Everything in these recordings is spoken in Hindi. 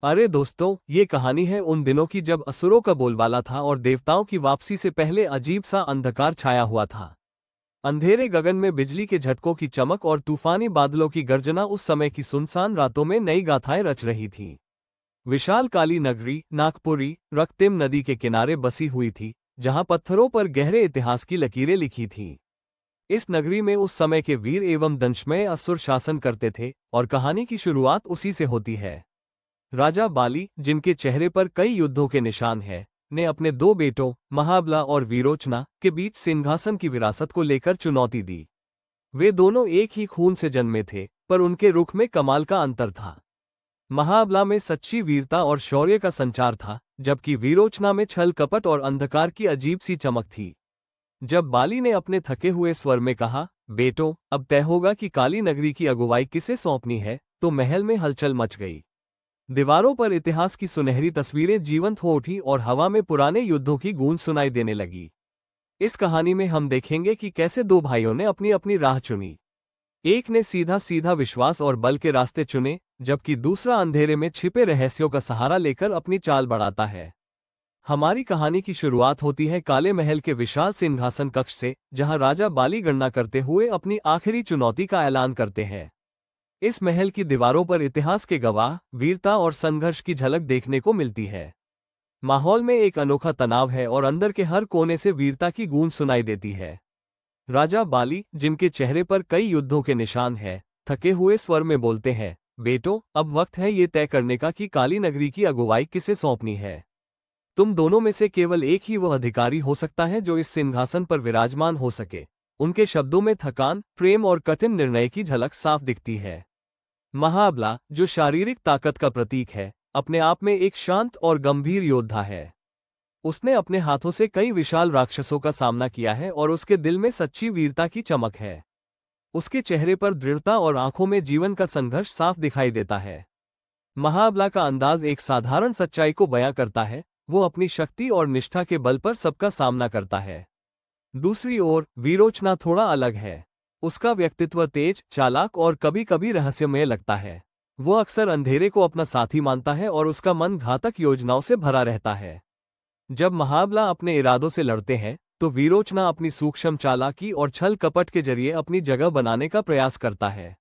अरे दोस्तों, ये कहानी है उन दिनों की जब असुरों का बोलबाला था और देवताओं की वापसी से पहले अजीब सा अंधकार छाया हुआ था। अंधेरे गगन में बिजली के झटकों की चमक और तूफानी बादलों की गर्जना उस समय की सुनसान रातों में नई गाथाएं रच रही थी। विशाल काली नगरी नागपुरी रक्तिम नदी के किनारे बसी हुई थी, जहां पत्थरों पर गहरे इतिहास की लकीरें लिखी थीं। इस नगरी में उस समय के वीर एवं दंशमय असुर शासन करते थे और कहानी की शुरुआत उसी से होती है। राजा बाली, जिनके चेहरे पर कई युद्धों के निशान हैं, ने अपने दो बेटों महाबला और वीरोचना के बीच सिंहासन की विरासत को लेकर चुनौती दी। वे दोनों एक ही खून से जन्मे थे, पर उनके रुख में कमाल का अंतर था। महाबला में सच्ची वीरता और शौर्य का संचार था, जबकि वीरोचना में छल कपट और अंधकार की अजीब सी चमक थी। जब बाली ने अपने थके हुए स्वर में कहा, बेटो, अब तय होगा कि काली नगरी की अगुवाई किसे सौंपनी है, तो महल में हलचल मच गई। दीवारों पर इतिहास की सुनहरी तस्वीरें जीवंत हो उठी और हवा में पुराने युद्धों की गूंज सुनाई देने लगी। इस कहानी में हम देखेंगे कि कैसे दो भाइयों ने अपनी अपनी राह चुनी। एक ने सीधा सीधा विश्वास और बल के रास्ते चुने, जबकि दूसरा अंधेरे में छिपे रहस्यों का सहारा लेकर अपनी चाल बढ़ाता है। हमारी कहानी की शुरुआत होती है काले महल के विशाल सिंहासन कक्ष से, जहां राजा बाली गणना करते हुए अपनी आखिरी चुनौती का ऐलान करते हैं। इस महल की दीवारों पर इतिहास के गवाह, वीरता और संघर्ष की झलक देखने को मिलती है। माहौल में एक अनोखा तनाव है और अंदर के हर कोने से वीरता की गूंज सुनाई देती है। राजा बाली, जिनके चेहरे पर कई युद्धों के निशान हैं, थके हुए स्वर में बोलते हैं, बेटो, अब वक्त है ये तय करने का कि काली नगरी की अगुवाई किसे सौंपनी है। तुम दोनों में से केवल एक ही वह अधिकारी हो सकता है जो इस सिंहासन पर विराजमान हो सके। उनके शब्दों में थकान, प्रेम और कठिन निर्णय की झलक साफ दिखती है। महाबला, जो शारीरिक ताकत का प्रतीक है, अपने आप में एक शांत और गंभीर योद्धा है। उसने अपने हाथों से कई विशाल राक्षसों का सामना किया है और उसके दिल में सच्ची वीरता की चमक है। उसके चेहरे पर दृढ़ता और आंखों में जीवन का संघर्ष साफ दिखाई देता है। महाबला का अंदाज एक साधारण सच्चाई को बयां करता है, वो अपनी शक्ति और निष्ठा के बल पर सबका सामना करता है। दूसरी ओर वीरोचना थोड़ा अलग है। उसका व्यक्तित्व तेज, चालाक और कभी कभी रहस्यमय लगता है। वो अक्सर अंधेरे को अपना साथी मानता है और उसका मन घातक योजनाओं से भरा रहता है। जब महाबला अपने इरादों से लड़ते हैं, तो वीरोचना अपनी सूक्ष्म चालाकी और छल कपट के जरिए अपनी जगह बनाने का प्रयास करता है।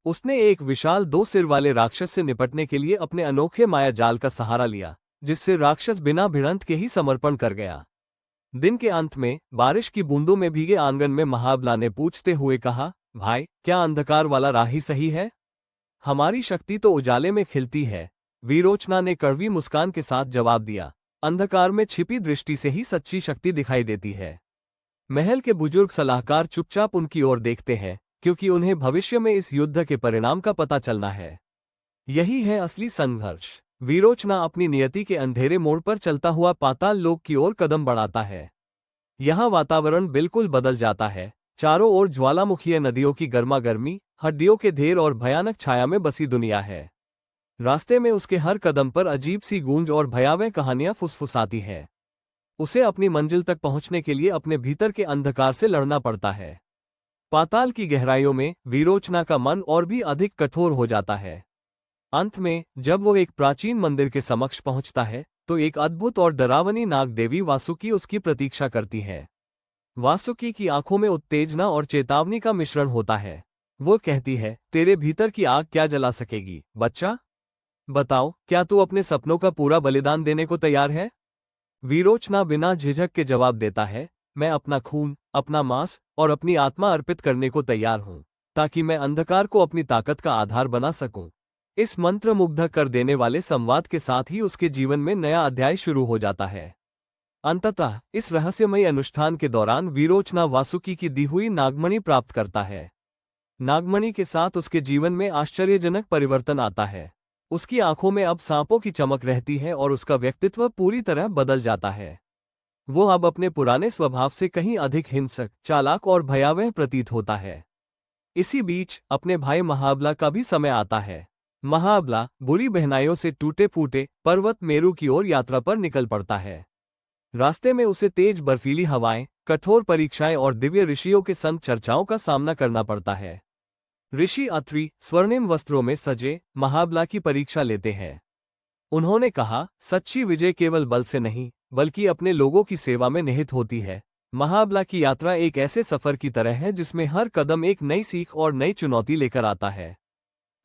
उसने एक विशाल दो सिर वाले राक्षस से निपटने के लिए अपने अनोखे माया जाल का सहारा लिया, जिससे राक्षस बिना भिड़ंत के ही समर्पण कर गया। दिन के अंत में बारिश की बूंदों में भीगे आंगन में महाबला ने पूछते हुए कहा, भाई, क्या अंधकार वाला राह ही सही है? हमारी शक्ति तो उजाले में खिलती है। वीरोचना ने कड़वी मुस्कान के साथ जवाब दिया, अंधकार में छिपी दृष्टि से ही सच्ची शक्ति दिखाई देती है। महल के बुजुर्ग सलाहकार चुपचाप उनकी ओर देखते हैं, क्योंकि उन्हें भविष्य में इस युद्ध के परिणाम का पता चलना है। यही है असली संघर्ष। वीरोचना अपनी नियति के अंधेरे मोड़ पर चलता हुआ पाताल लोक की ओर कदम बढ़ाता है। यहाँ वातावरण बिल्कुल बदल जाता है। चारों ओर ज्वालामुखीय नदियों की गर्मागर्मी, हड्डियों के ढेर और भयानक छाया में बसी दुनिया है। रास्ते में उसके हर कदम पर अजीब सी गूंज और भयावह कहानियां फुसफुसाती हैं। उसे अपनी मंजिल तक पहुंचने के लिए अपने भीतर के अंधकार से लड़ना पड़ता है। पाताल की गहराइयों में वीरोचना का मन और भी अधिक कठोर हो जाता है। अंत में जब वो एक प्राचीन मंदिर के समक्ष पहुंचता है, तो एक अद्भुत और डरावनी नाग देवी वासुकी उसकी प्रतीक्षा करती है। वासुकी की आंखों में उत्तेजना और चेतावनी का मिश्रण होता है। वो कहती है, तेरे भीतर की आग क्या जला सकेगी, बच्चा? बताओ, क्या तू अपने सपनों का पूरा बलिदान देने को तैयार है? वीरोचना बिना झिझक के जवाब देता है, मैं अपना खून, अपना मांस और अपनी आत्मा अर्पित करने को तैयार हूं, ताकि मैं अंधकार को अपनी ताकत का आधार बना सकूं। इस मंत्रमुग्ध कर देने वाले संवाद के साथ ही उसके जीवन में नया अध्याय शुरू हो जाता है। अंततः इस रहस्यमयी अनुष्ठान के दौरान वीरोचना वासुकी की दी हुई नागमणि प्राप्त करता है। नागमणि के साथ उसके जीवन में आश्चर्यजनक परिवर्तन आता है। उसकी आंखों में अब सांपों की चमक रहती है और उसका व्यक्तित्व पूरी तरह बदल जाता है। वो अब अपने पुराने स्वभाव से कहीं अधिक हिंसक, चालाक और भयावह प्रतीत होता है। इसी बीच अपने भाई महाबला का भी समय आता है। महाबला बुरी बहनाइयों से टूटे फूटे पर्वत मेरु की ओर यात्रा पर निकल पड़ता है। रास्ते में उसे तेज बर्फीली हवाएं, कठोर परीक्षाएं और दिव्य ऋषियों के संग चर्चाओं का सामना करना पड़ता है। ऋषि अत्रि स्वर्णिम वस्त्रों में सजे महाबला की परीक्षा लेते हैं। उन्होंने कहा, सच्ची विजय केवल बल से नहीं, बल्कि अपने लोगों की सेवा में निहित होती है। महाबला की यात्रा एक ऐसे सफर की तरह है जिसमें हर कदम एक नई सीख और नई चुनौती लेकर आता है।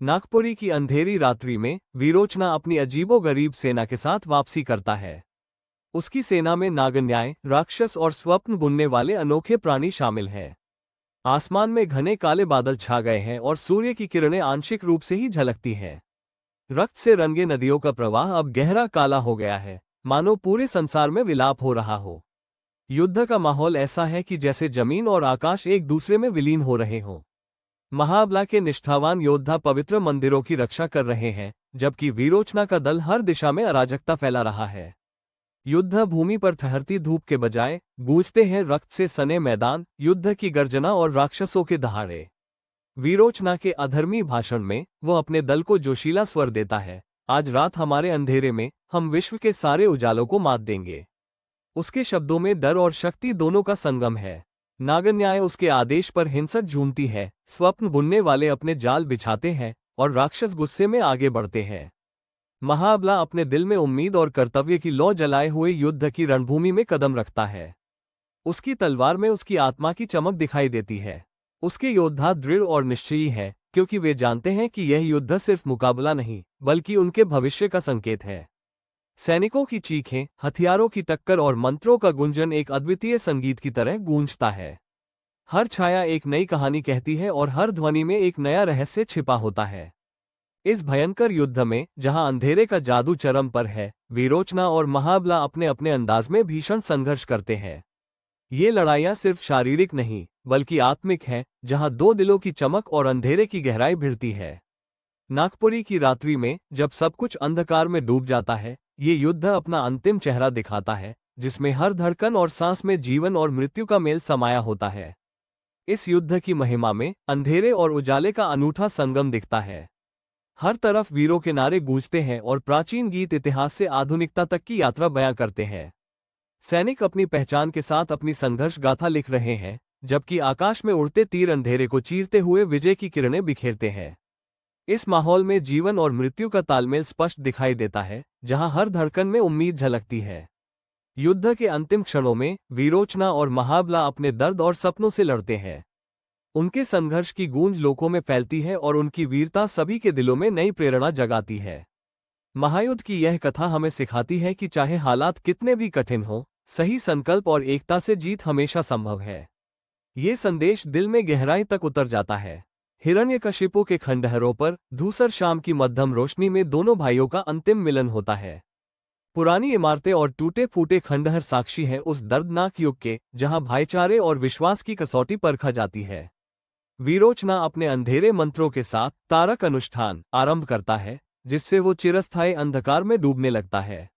नागपुरी की अंधेरी रात्रि में वीरोचना अपनी अजीबोगरीब सेना के साथ वापसी करता है। उसकी सेना में नागन्याय, राक्षस और स्वप्न बुनने वाले अनोखे प्राणी शामिल हैं। आसमान में घने काले बादल छा गए हैं और सूर्य की किरणें आंशिक रूप से ही झलकती हैं। रक्त से रंगे नदियों का प्रवाह अब गहरा काला हो गया है, मानो पूरे संसार में विलाप हो रहा हो। युद्ध का माहौल ऐसा है कि जैसे जमीन और आकाश एक दूसरे में विलीन हो रहे हों। महाबला के निष्ठावान योद्धा पवित्र मंदिरों की रक्षा कर रहे हैं, जबकि वीरोचना का दल हर दिशा में अराजकता फैला रहा है। युद्ध भूमि पर ठहरती धूप के बजाय गूंजते हैं रक्त से सने मैदान, युद्ध की गर्जना और राक्षसों के दहाड़े। वीरोचना के अधर्मी भाषण में वो अपने दल को जोशीला स्वर देता है, आज रात हमारे अंधेरे में हम विश्व के सारे उजालों को मात देंगे। उसके शब्दों में डर और शक्ति दोनों का संगम है। नागन्याय उसके आदेश पर हिंसक झूमती है, स्वप्न बुनने वाले अपने जाल बिछाते हैं और राक्षस गुस्से में आगे बढ़ते हैं। महाबला अपने दिल में उम्मीद और कर्तव्य की लौ जलाए हुए युद्ध की रणभूमि में कदम रखता है। उसकी तलवार में उसकी आत्मा की चमक दिखाई देती है। उसके योद्धा दृढ़ और निश्चयी हैं, क्योंकि वे जानते हैं कि यह युद्ध सिर्फ मुकाबला नहीं, बल्कि उनके भविष्य का संकेत है। सैनिकों की चीखें, हथियारों की टक्कर और मंत्रों का गुंजन एक अद्वितीय संगीत की तरह गूंजता है। हर छाया एक नई कहानी कहती है और हर ध्वनि में एक नया रहस्य छिपा होता है। इस भयंकर युद्ध में, जहां अंधेरे का जादू चरम पर है, वीरोचना और महाबला अपने अपने अंदाज में भीषण संघर्ष करते हैं। ये लड़ाइयां सिर्फ शारीरिक नहीं, बल्कि आत्मिक हैं, जहां दो दिलों की चमक और अंधेरे की गहराई भिड़ती है। नागपुरी की रात्रि में, जब सब कुछ अंधकार में डूब जाता है, ये युद्ध अपना अंतिम चेहरा दिखाता है, जिसमें हर धड़कन और सांस में जीवन और मृत्यु का मेल समाया होता है। इस युद्ध की महिमा में अंधेरे और उजाले का अनूठा संगम दिखता है। हर तरफ वीरों के नारे गूंजते हैं और प्राचीन गीत इतिहास से आधुनिकता तक की यात्रा बयां करते हैं। सैनिक अपनी पहचान के साथ अपनी संघर्ष गाथा लिख रहे हैं, जबकि आकाश में उड़ते तीर अंधेरे को चीरते हुए विजय की किरणें बिखेरते हैं। इस माहौल में जीवन और मृत्यु का तालमेल स्पष्ट दिखाई देता है, जहां हर धड़कन में उम्मीद झलकती है। युद्ध के अंतिम क्षणों में वीरोचना और महाबला अपने दर्द और सपनों से लड़ते हैं। उनके संघर्ष की गूंज लोगों में फैलती है और उनकी वीरता सभी के दिलों में नई प्रेरणा जगाती है। महायुद्ध की यह कथा हमें सिखाती है कि चाहे हालात कितने भी कठिन हों, सही संकल्प और एकता से जीत हमेशा संभव है। ये संदेश दिल में गहराई तक उतर जाता है। हिरण्यकशिपु के खंडहरों पर धूसर शाम की मध्यम रोशनी में दोनों भाइयों का अंतिम मिलन होता है। पुरानी इमारतें और टूटे फूटे खंडहर साक्षी हैं उस दर्दनाक युग के, जहां भाईचारे और विश्वास की कसौटी परखा जाती है। वीरोचना अपने अंधेरे मंत्रों के साथ तारक अनुष्ठान आरंभ करता है, जिससे वो चिरस्थायी अंधकार में डूबने लगता है।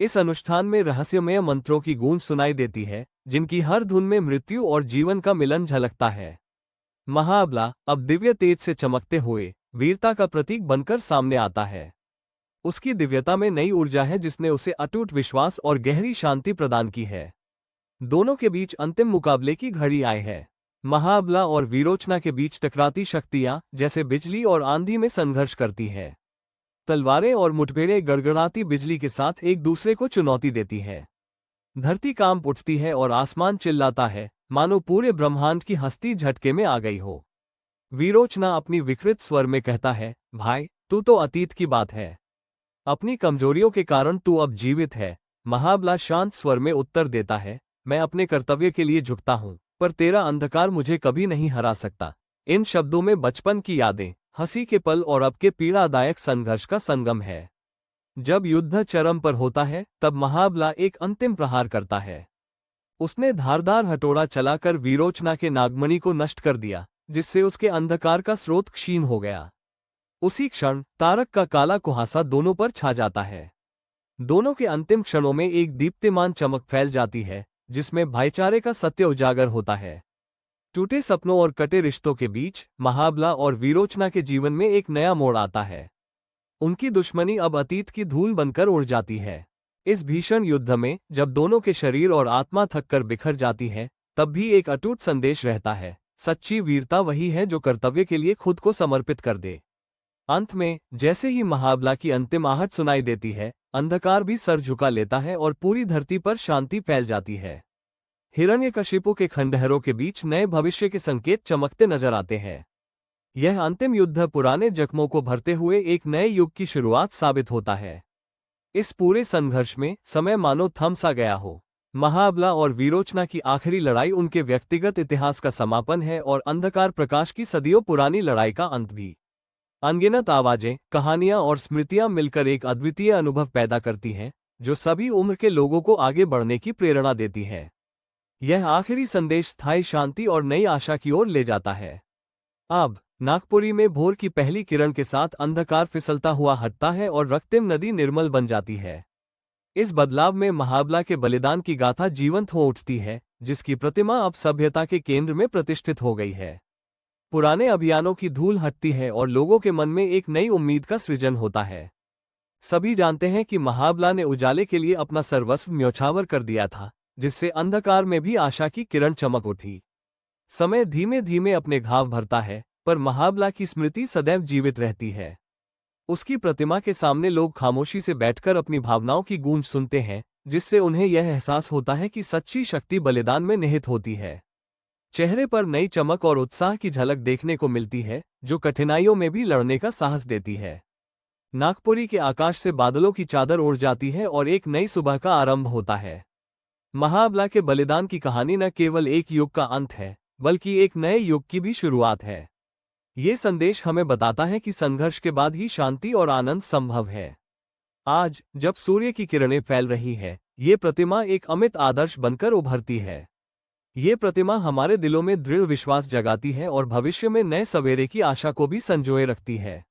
इस अनुष्ठान में रहस्यमय मंत्रों की गूंज सुनाई देती है, जिनकी हर धुन में मृत्यु और जीवन का मिलन झलकता है। महाबला अब दिव्य तेज से चमकते हुए वीरता का प्रतीक बनकर सामने आता है। उसकी दिव्यता में नई ऊर्जा है जिसने उसे अटूट विश्वास और गहरी शांति प्रदान की है। दोनों के बीच अंतिम मुकाबले की घड़ी आई है। महाबला और वीरोचना के बीच टकराती शक्तियां जैसे बिजली और आंधी में संघर्ष करती हैं। तलवारें और मुठभेड़ें गड़गड़ाती बिजली के साथ एक दूसरे को चुनौती देती है। धरती कांप उठती है और आसमान चिल्लाता है, मानो पूरे ब्रह्मांड की हस्ती झटके में आ गई हो। वीरोचना अपनी विकृत स्वर में कहता है, भाई, तू तो अतीत की बात है। अपनी कमजोरियों के कारण तू अब जीवित है। महाबला शांत स्वर में उत्तर देता है, मैं अपने कर्तव्य के लिए झुकता हूँ, पर तेरा अंधकार मुझे कभी नहीं हरा सकता। इन शब्दों में बचपन की यादें, हंसी के पल और अब के पीड़ादायक संघर्ष का संगम है। जब युद्ध चरम पर होता है, तब महाबला एक अंतिम प्रहार करता है। उसने धारदार हथौड़ा चलाकर वीरोचना के नागमणि को नष्ट कर दिया, जिससे उसके अंधकार का स्रोत क्षीण हो गया। उसी क्षण तारक का काला कुहासा दोनों पर छा जाता है। दोनों के अंतिम क्षणों में एक दीप्तिमान चमक फैल जाती है, जिसमें भाईचारे का सत्य उजागर होता है। टूटे सपनों और कटे रिश्तों के बीच महाबला और वीरोचना के जीवन में एक नया मोड़ आता है। उनकी दुश्मनी अब अतीत की धूल बनकर उड़ जाती है। इस भीषण युद्ध में जब दोनों के शरीर और आत्मा थककर बिखर जाती है, तब भी एक अटूट संदेश रहता है, सच्ची वीरता वही है जो कर्तव्य के लिए खुद को समर्पित कर दे। अंत में जैसे ही महाबला की अंतिम आहट सुनाई देती है, अंधकार भी सर झुका लेता है और पूरी धरती पर शांति फैल जाती है। हिरण्यकशिपु के खंडहरों के बीच नए भविष्य के संकेत चमकते नजर आते हैं। यह अंतिम युद्ध पुराने जख्मों को भरते हुए एक नए युग की शुरुआत साबित होता है। इस पूरे संघर्ष में समय मानो थम सा गया हो। महाबला और विरोचना की आखिरी लड़ाई उनके व्यक्तिगत इतिहास का समापन है और अंधकार प्रकाश की सदियों पुरानी लड़ाई का अंत भी। अनगिनत आवाजें, कहानियां और स्मृतियां मिलकर एक अद्वितीय अनुभव पैदा करती हैं, जो सभी उम्र के लोगों को आगे बढ़ने की प्रेरणा देती है। यह आखिरी संदेश स्थायी शांति और नई आशा की ओर ले जाता है। अब नागपुरी में भोर की पहली किरण के साथ अंधकार फिसलता हुआ हटता है और रक्तिम नदी निर्मल बन जाती है। इस बदलाव में महाबला के बलिदान की गाथा जीवंत हो उठती है, जिसकी प्रतिमा अब सभ्यता के केंद्र में प्रतिष्ठित हो गई है। पुराने अभियानों की धूल हटती है और लोगों के मन में एक नई उम्मीद का सृजन होता है। सभी जानते हैं कि महाबला ने उजाले के लिए अपना सर्वस्व न्यौछावर कर दिया था, जिससे अंधकार में भी आशा की किरण चमक उठी। समय धीमे धीमे अपने घाव भरता है, पर महाबला की स्मृति सदैव जीवित रहती है। उसकी प्रतिमा के सामने लोग खामोशी से बैठकर अपनी भावनाओं की गूंज सुनते हैं, जिससे उन्हें यह एहसास होता है कि सच्ची शक्ति बलिदान में निहित होती है। चेहरे पर नई चमक और उत्साह की झलक देखने को मिलती है, जो कठिनाइयों में भी लड़ने का साहस देती है। नागपुरी के आकाश से बादलों की चादर उड़ जाती है और एक नई सुबह का आरंभ होता है। महाबला के बलिदान की कहानी न केवल एक युग का अंत है, बल्कि एक नए युग की भी शुरुआत है। ये संदेश हमें बताता है कि संघर्ष के बाद ही शांति और आनंद संभव है। आज जब सूर्य की किरणें फैल रही है, ये प्रतिमा एक अमिट आदर्श बनकर उभरती है। ये प्रतिमा हमारे दिलों में दृढ़ विश्वास जगाती है और भविष्य में नए सवेरे की आशा को भी संजोए रखती है।